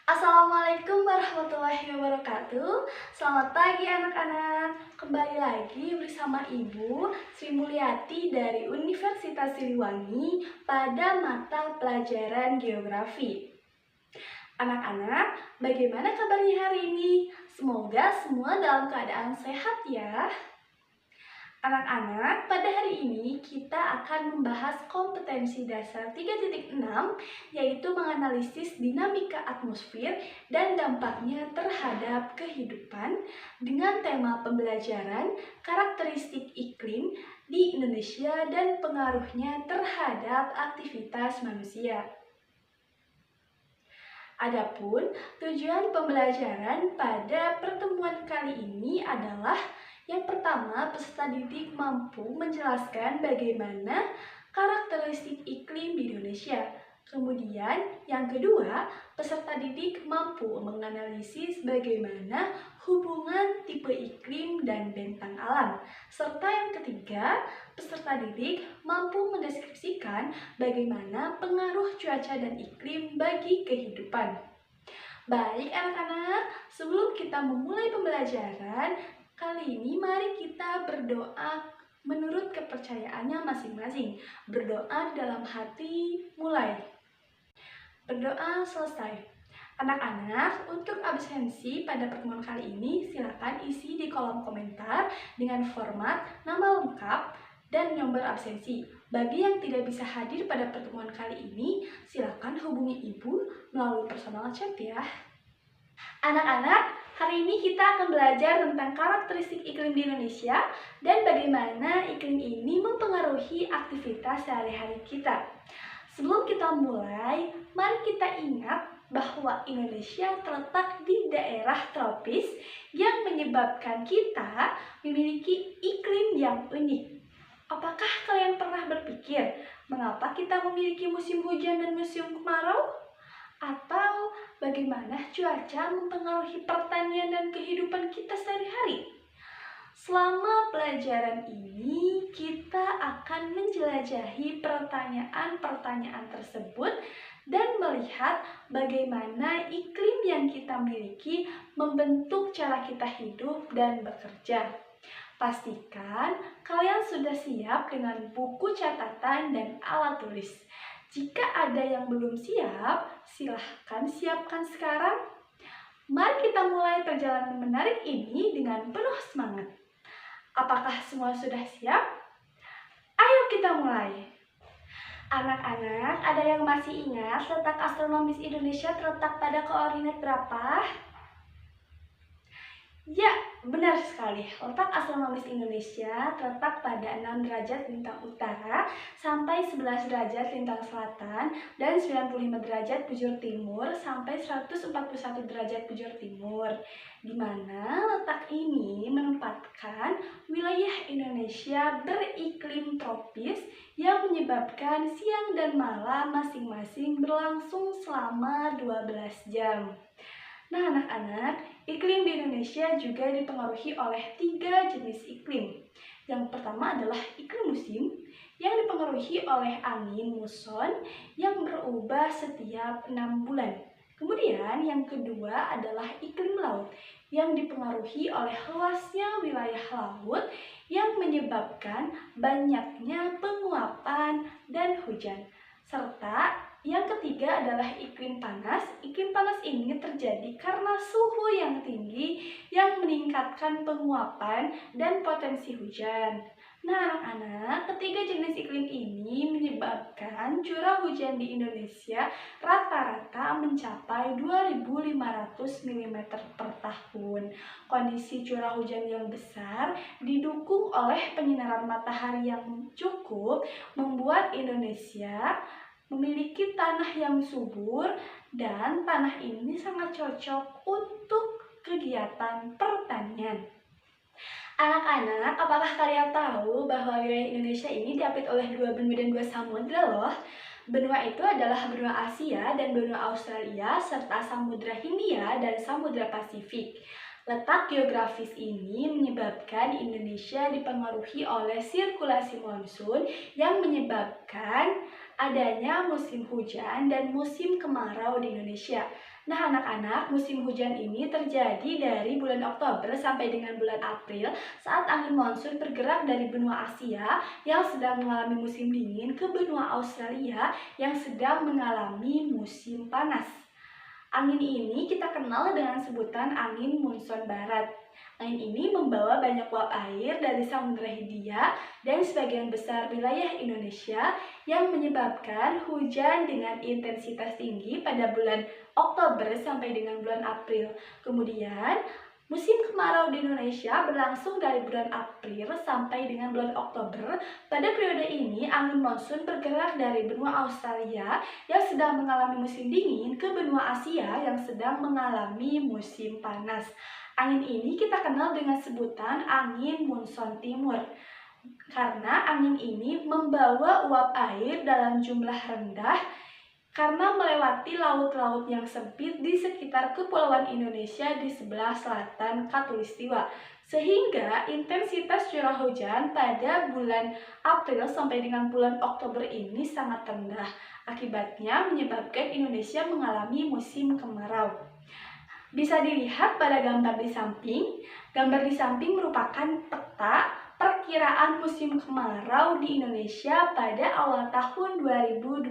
Assalamualaikum warahmatullahi wabarakatuh. Selamat pagi anak-anak. Kembali lagi bersama Ibu Sri Mulyati dari Universitas Siliwangi pada mata pelajaran geografi. Anak-anak, bagaimana kabarnya hari ini? Semoga semua dalam keadaan sehat ya. Anak-anak, pada hari ini kita akan membahas kompetensi dasar 3.6, yaitu menganalisis dinamika atmosfer dan dampaknya terhadap kehidupan dengan tema pembelajaran karakteristik iklim di Indonesia dan pengaruhnya terhadap aktivitas manusia. Adapun tujuan pembelajaran pada pertemuan kali ini adalah yang pertama, peserta didik mampu menjelaskan bagaimana karakteristik iklim di Indonesia. Kemudian, yang kedua, peserta didik mampu menganalisis bagaimana hubungan tipe iklim dan bentang alam. Serta yang ketiga, peserta didik mampu mendeskripsikan bagaimana pengaruh cuaca dan iklim bagi kehidupan. Baik anak-anak, sebelum kita memulai pembelajaran, kali ini mari kita berdoa menurut kepercayaannya masing-masing. Berdoa dalam hati, mulai. Berdoa selesai. Anak-anak, untuk absensi pada pertemuan kali ini silakan isi di kolom komentar dengan format nama lengkap dan nomor absensi. Bagi yang tidak bisa hadir pada pertemuan kali ini, silakan hubungi Ibu melalui personal chat ya. Anak-anak, hari ini kita akan belajar tentang karakteristik iklim di Indonesia dan bagaimana iklim ini mempengaruhi aktivitas sehari-hari kita. Sebelum kita mulai, mari kita ingat bahwa Indonesia terletak di daerah tropis yang menyebabkan kita memiliki iklim yang unik. Apakah kalian pernah berpikir mengapa kita memiliki musim hujan dan musim kemarau? Atau bagaimana cuaca mempengaruhi pertanian dan kehidupan kita sehari-hari? Selama pelajaran ini, kita akan menjelajahi pertanyaan-pertanyaan tersebut dan melihat bagaimana iklim yang kita miliki membentuk cara kita hidup dan bekerja. Pastikan kalian sudah siap dengan buku catatan dan alat tulis. Jika ada yang belum siap, silahkan siapkan sekarang. Mari kita mulai perjalanan menarik ini dengan penuh semangat. Apakah semua sudah siap? Ayo kita mulai. Anak-anak, ada yang masih ingat letak astronomis Indonesia terletak pada koordinat berapa? Ya, benar sekali. Letak astronomis Indonesia terletak pada 6 derajat lintang utara sampai 11 derajat lintang selatan dan 95 derajat bujur timur sampai 141 derajat bujur timur, di mana letak ini menempatkan wilayah Indonesia beriklim tropis yang menyebabkan siang dan malam masing-masing berlangsung selama 12 jam. Nah anak-anak, iklim di Indonesia juga dipengaruhi oleh 3 jenis iklim. Yang pertama adalah iklim musim yang dipengaruhi oleh angin muson yang berubah setiap 6 bulan. Kemudian yang kedua adalah iklim laut yang dipengaruhi oleh luasnya wilayah laut yang menyebabkan banyaknya penguapan dan hujan. Serta yang ketiga adalah iklim panas. Iklim panas ini terjadi karena suhu yang tinggi yang meningkatkan penguapan dan potensi hujan. Nah anak-anak, ketiga jenis iklim ini menyebabkan curah hujan di Indonesia rata-rata mencapai 2.500 mm per tahun. Kondisi curah hujan yang besar didukung oleh penyinaran matahari yang cukup membuat Indonesia memiliki tanah yang subur dan tanah ini sangat cocok untuk kegiatan pertanian. Anak-anak, apakah kalian tahu bahwa wilayah Indonesia ini diapit oleh 2 benua dan 2 samudra loh? Benua itu adalah benua Asia dan benua Australia serta Samudra Hindia dan Samudra Pasifik. Letak geografis ini menyebabkan Indonesia dipengaruhi oleh sirkulasi monsun yang menyebabkan adanya musim hujan dan musim kemarau di Indonesia. Nah, anak-anak, musim hujan ini terjadi dari bulan Oktober sampai dengan bulan April saat angin monsun bergerak dari benua Asia yang sedang mengalami musim dingin ke benua Australia yang sedang mengalami musim panas. Angin ini kita kenal dengan sebutan angin monsun barat. Angin ini membawa banyak uap air dari Samudra Hindia dan sebagian besar wilayah Indonesia yang menyebabkan hujan dengan intensitas tinggi pada bulan Oktober sampai dengan bulan April. Kemudian, musim kemarau di Indonesia berlangsung dari bulan April sampai dengan bulan Oktober. Pada periode ini, angin monsun bergerak dari benua Australia yang sedang mengalami musim dingin ke benua Asia yang sedang mengalami musim panas. Angin ini kita kenal dengan sebutan angin monsun timur. Karena angin ini membawa uap air dalam jumlah rendah karena melewati laut-laut yang sempit di sekitar kepulauan Indonesia di sebelah selatan Khatulistiwa. Sehingga intensitas curah hujan pada bulan April sampai dengan bulan Oktober ini sangat rendah. Akibatnya menyebabkan Indonesia mengalami musim kemarau. Bisa dilihat pada gambar di samping. Gambar di samping merupakan peta perkiraan musim kemarau di Indonesia pada awal tahun 2024.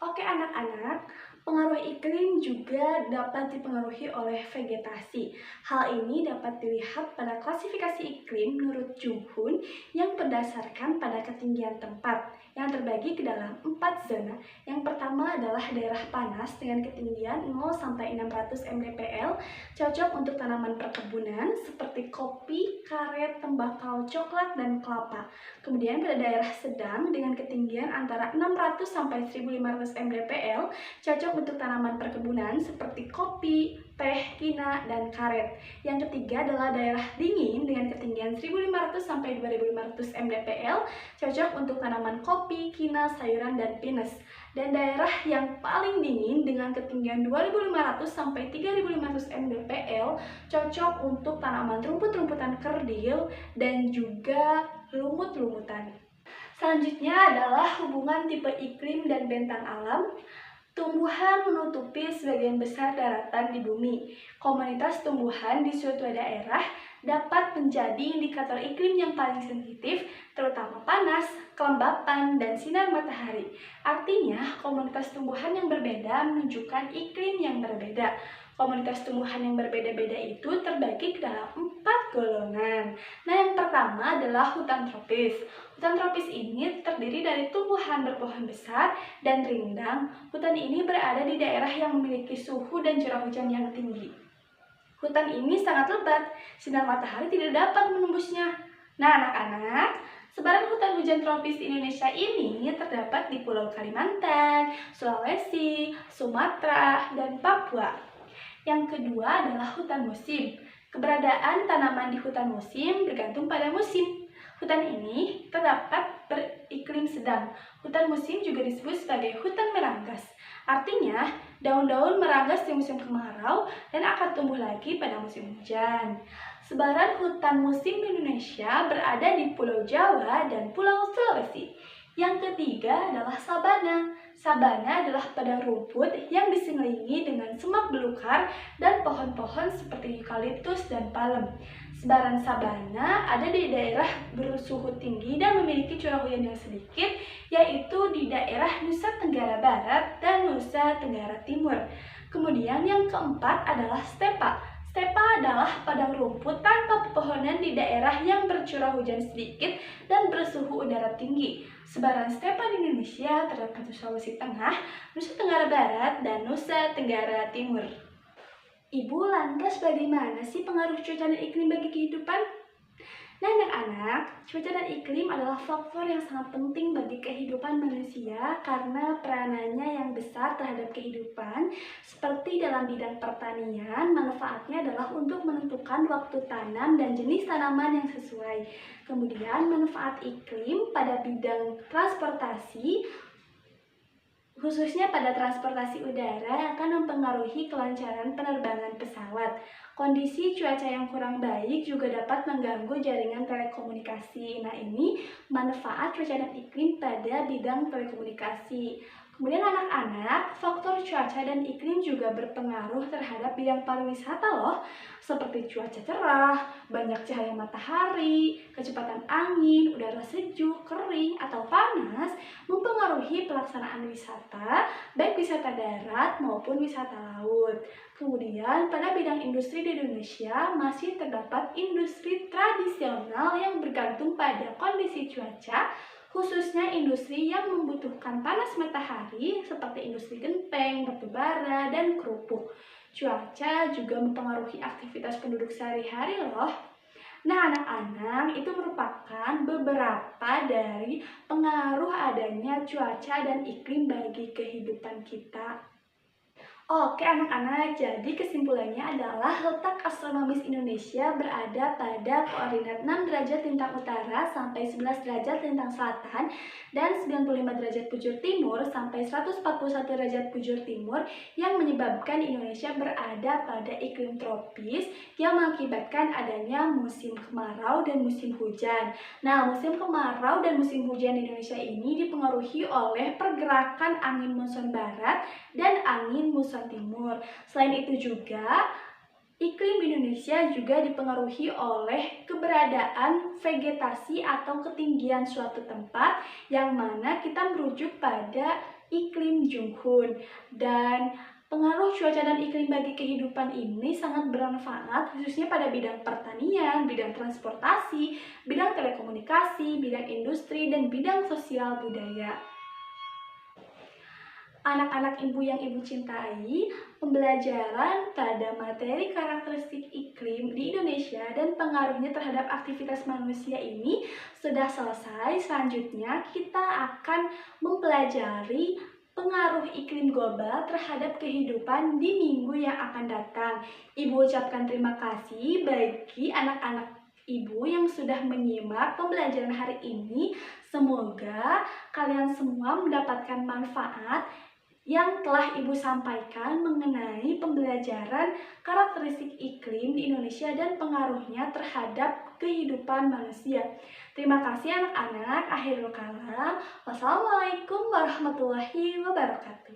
Oke anak-anak, pengaruh iklim juga dapat dipengaruhi oleh vegetasi. Hal ini dapat dilihat pada klasifikasi iklim menurut Junghun yang berdasarkan pada ketinggian tempat yang terbagi ke dalam 4 zona. Yang pertama adalah daerah panas dengan ketinggian 0 sampai 600 mdpl, cocok untuk tanaman perkebunan seperti kopi, karet, tembakau, coklat, dan kelapa. Kemudian pada daerah sedang dengan ketinggian antara 600 sampai 1500 mdpl, cocok untuk tanaman perkebunan seperti kopi, teh, kina, dan karet. Yang ketiga adalah daerah dingin dengan ketinggian 1500 sampai 2500 mdpl, cocok untuk tanaman kopi, kina, sayuran, dan pinus. Dan daerah yang paling dingin dengan ketinggian 2500 sampai 3500 mdpl, cocok untuk tanaman rumput-rumputan kerdil dan juga lumut-lumutan. Selanjutnya adalah hubungan tipe iklim dan bentang alam. Tumbuhan menutupi sebagian besar daratan di bumi. Komunitas tumbuhan di suatu daerah dapat menjadi indikator iklim yang paling sensitif, terutama panas, kelembapan, dan sinar matahari. Artinya, komunitas tumbuhan yang berbeda menunjukkan iklim yang berbeda. Komunitas tumbuhan yang berbeda-beda itu terbagi ke dalam 4 golongan. Nah, yang pertama adalah hutan tropis. Hutan tropis ini terdiri dari tumbuhan berpohon besar dan rindang. Hutan ini berada di daerah yang memiliki suhu dan curah hujan yang tinggi. Hutan ini sangat lebat, sinar matahari tidak dapat menembusnya. Nah, anak-anak, sebaran hutan hujan tropis di Indonesia ini terdapat di Pulau Kalimantan, Sulawesi, Sumatera, dan Papua. Yang kedua adalah hutan musim. Keberadaan tanaman di hutan musim bergantung pada musim. Hutan ini terdapat beriklim sedang. Hutan musim juga disebut sebagai hutan meranggas. Artinya, daun-daun meranggas di musim kemarau dan akan tumbuh lagi pada musim hujan. Sebaran hutan musim di Indonesia berada di Pulau Jawa dan Pulau Sulawesi. Yang ketiga adalah sabana. Sabana adalah padang rumput yang diselimuti dengan semak belukar dan pohon-pohon seperti eukaliptus dan palem. Sebaran sabana ada di daerah bersuhu tinggi dan memiliki curah hujan yang sedikit, yaitu di daerah Nusa Tenggara Barat dan Nusa Tenggara Timur. Kemudian yang keempat adalah stepa. Stepa adalah padang rumput tanpa pepohonan di daerah yang bercurah hujan sedikit dan bersuhu udara tinggi. Sebaran stepa di Indonesia terdapat di Sulawesi Tengah, Nusa Tenggara Barat, dan Nusa Tenggara Timur. Ibu, lantas bagaimana sih pengaruh cuaca dan iklim bagi kehidupan? Nah, anak-anak, cuaca dan iklim adalah faktor yang sangat penting bagi kehidupan manusia karena peranannya yang besar terhadap kehidupan. Seperti dalam bidang pertanian, manfaatnya adalah untuk menentukan waktu tanam dan jenis tanaman yang sesuai. Kemudian, manfaat iklim pada bidang transportasi khususnya pada transportasi udara yang akan mempengaruhi kelancaran penerbangan pesawat. Kondisi cuaca yang kurang baik juga dapat mengganggu jaringan telekomunikasi. Nah, ini manfaat cuaca dan iklim pada bidang telekomunikasi. Kemudian anak-anak, faktor cuaca dan iklim juga berpengaruh terhadap bidang pariwisata loh, seperti cuaca cerah, banyak cahaya matahari, kecepatan angin, udara sejuk, kering, atau panas, mempengaruhi pelaksanaan wisata, baik wisata darat maupun wisata laut. Kemudian, pada bidang industri di Indonesia masih terdapat industri tradisional yang bergantung pada kondisi cuaca, khususnya industri yang membutuhkan panas matahari seperti industri genteng, batubara, dan kerupuk. Cuaca juga mempengaruhi aktivitas penduduk sehari-hari loh. Nah, anak-anak, itu merupakan beberapa dari pengaruh adanya cuaca dan iklim bagi kehidupan kita. Oke anak-anak, jadi kesimpulannya adalah letak astronomis Indonesia berada pada koordinat 6 derajat lintang utara sampai 11 derajat lintang selatan dan 95 derajat bujur timur sampai 141 derajat bujur timur yang menyebabkan Indonesia berada pada iklim tropis yang mengakibatkan adanya musim kemarau dan musim hujan. Nah, musim kemarau dan musim hujan di Indonesia ini dipengaruhi oleh pergerakan angin monsun barat dan angin muson timur. Selain itu juga, iklim Indonesia juga dipengaruhi oleh keberadaan vegetasi atau ketinggian suatu tempat yang mana kita merujuk pada iklim Junghun. Dan pengaruh cuaca dan iklim bagi kehidupan ini sangat bermanfaat khususnya pada bidang pertanian, bidang transportasi, bidang telekomunikasi, bidang industri, dan bidang sosial budaya. Anak-anak ibu yang ibu cintai, pembelajaran pada materi karakteristik iklim di Indonesia dan pengaruhnya terhadap aktivitas manusia ini sudah selesai. Selanjutnya kita akan mempelajari pengaruh iklim global terhadap kehidupan di minggu yang akan datang. Ibu ucapkan terima kasih bagi anak-anak ibu yang sudah menyimak pembelajaran hari ini. Semoga kalian semua mendapatkan manfaat yang telah Ibu sampaikan mengenai pembelajaran karakteristik iklim di Indonesia dan pengaruhnya terhadap kehidupan manusia. Terima kasih anak-anak. Akhirul kalam. Wassalamualaikum warahmatullahi wabarakatuh.